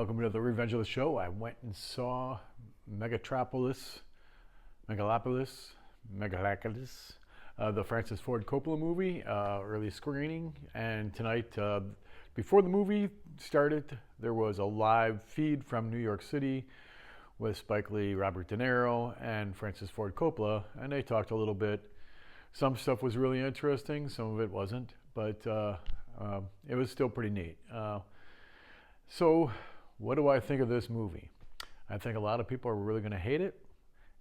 Welcome to the Revenge of the Show. I went and saw Megatropolis, Megaloplis, the Francis Ford Coppola movie, early screening. And tonight, before the movie started, there was a live feed from New York City with Spike Lee, Robert De Niro, and Francis Ford Coppola, and they talked a little bit. Some stuff was really interesting, some of it wasn't, but it was still pretty neat. So, what do I think of this movie? I think a lot of people are really going to hate it,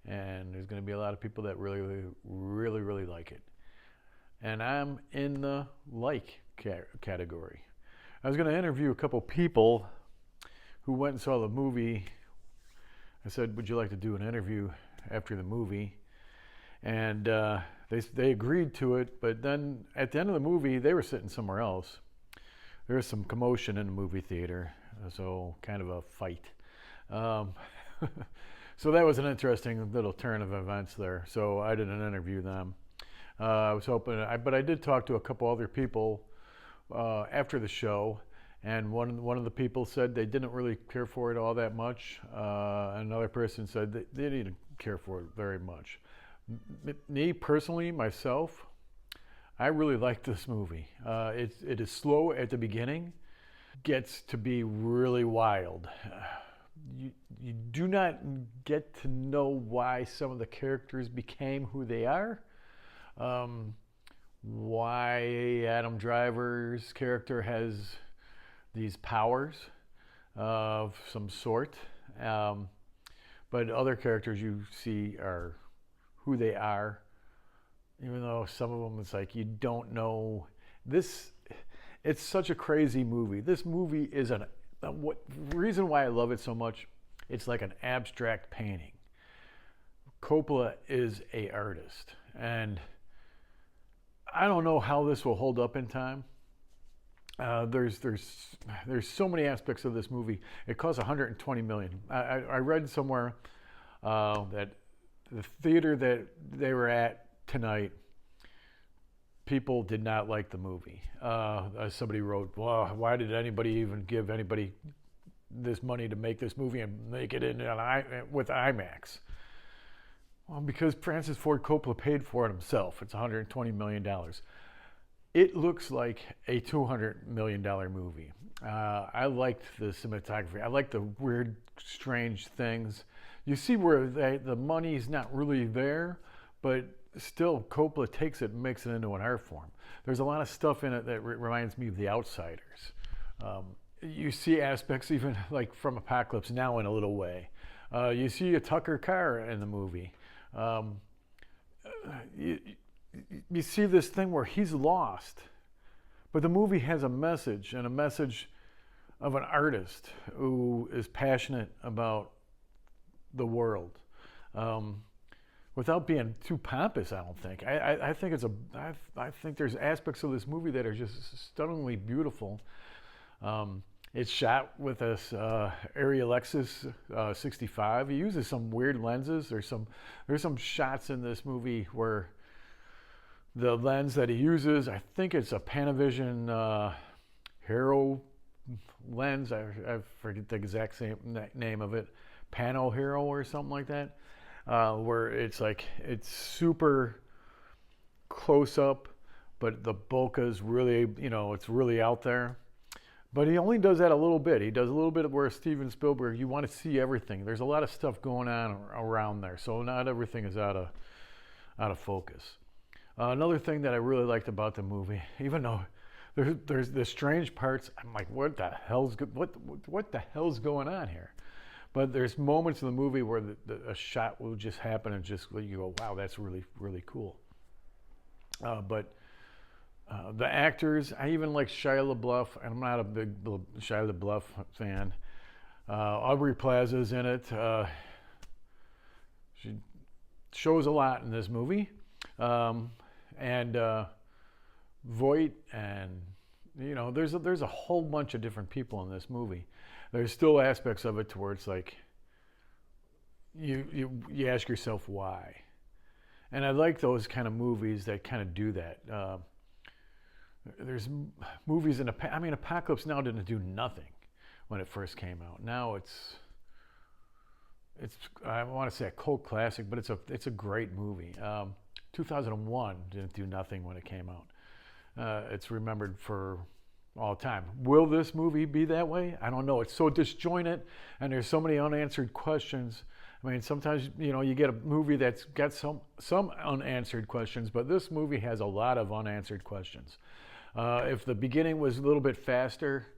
and there's going to be a lot of people that really like it. And I'm in the like category. I was going to interview a couple people who went and saw the movie. I said, would you like to do an interview after the movie? And they agreed to it, but then at the end of the movie, they were sitting somewhere else. There was some commotion in the movie theater, so kind of a fight. So that was an interesting little turn of events there. So I didn't interview them. I was hoping, but I did talk to a couple other people after the show, and one of the people said they didn't really care for it all that much. Another person said they didn't care for it very much. Me personally, myself, I really like this movie. It is slow at the beginning, gets to be really wild. You do not get to know why some of the characters became who they are. Why Adam Driver's character has these powers of some sort. But other characters you see are who they are. Even though some of them, it's like you don't know. It's such a crazy movie. This movie is what reason why I love it so much. It's like an abstract painting. Coppola is an artist, and I don't know how this will hold up in time. There's so many aspects of this movie. It costs $120 million. I read somewhere that the theater that they were at tonight, people did not like the movie. Somebody wrote, well, why did anybody even give anybody this money to make this movie and make it with IMAX? Well, because Francis Ford Coppola paid for it himself. It's $120 million. It looks like a $200 million movie. I liked the cinematography. I liked the weird, strange things. You see where the money's not really there, but still Coppola takes it and makes it into an art form. There's a lot of stuff in it that reminds me of The Outsiders. You see aspects even like from Apocalypse Now in a little way. You see a Tucker Carr in the movie. You see this thing where he's lost, but the movie has a message, and a message of an artist who is passionate about the world. Without being too pompous, I don't think. I think I think there's aspects of this movie that are just stunningly beautiful. It's shot with this Arri Alexis 65. He uses some weird lenses. There's some shots in this movie where the lens that he uses, I think it's a Panavision Hero lens. I forget the exact same name of it. Pano Hero or something like that. Where it's super close up, but the bokeh's really, it's really out there. But he only does that a little bit. He does a little bit of where Steven Spielberg, you want to see everything. There's a lot of stuff going on around there, so not everything is out of focus. Another thing that I really liked about the movie, even though there's the strange parts, I'm like, what the hell's going on here? But there's moments in the movie where a shot will just happen and just you go, wow, that's really, really cool. But the actors, I even like Shia LaBeouf, and I'm not a big Shia LaBeouf fan. Aubrey Plaza's in it. She shows a lot in this movie. And Voight, and there's a whole bunch of different people in this movie. There's still aspects of it to where it's like you ask yourself why. And I like those kind of movies that kind of do that. There's movies Apocalypse Now didn't do nothing. when it first came out. Now it's I want to say a cult classic, but it's a great movie. 2001 didn't do nothing when it came out. It's remembered for all time. Will this movie be that way? I don't know. It's so disjointed, and there's so many unanswered questions. I mean, sometimes you get a movie that's got some unanswered questions, but this movie has a lot of unanswered questions. If the beginning was a little bit faster,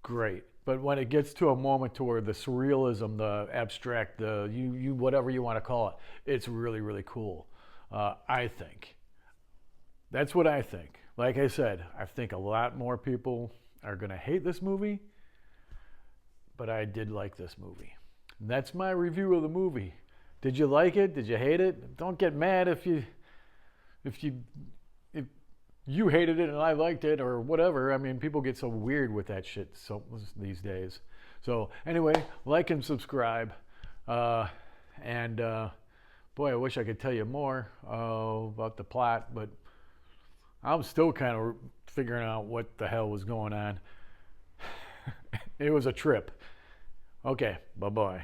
great. But when it gets to a moment to where the surrealism, the abstract, the you whatever you want to call it, it's really really cool. I think. That's what I think. Like I said, I think a lot more people are going to hate this movie, but I did like this movie. And that's my review of the movie. Did you like it? Did you hate it? Don't get mad if you hated it and I liked it or whatever. I mean, people get so weird with that shit these days. So anyway, like and subscribe. And boy, I wish I could tell you more about the plot, but I'm still kind of figuring out what the hell was going on. It was a trip. Okay, bye-bye.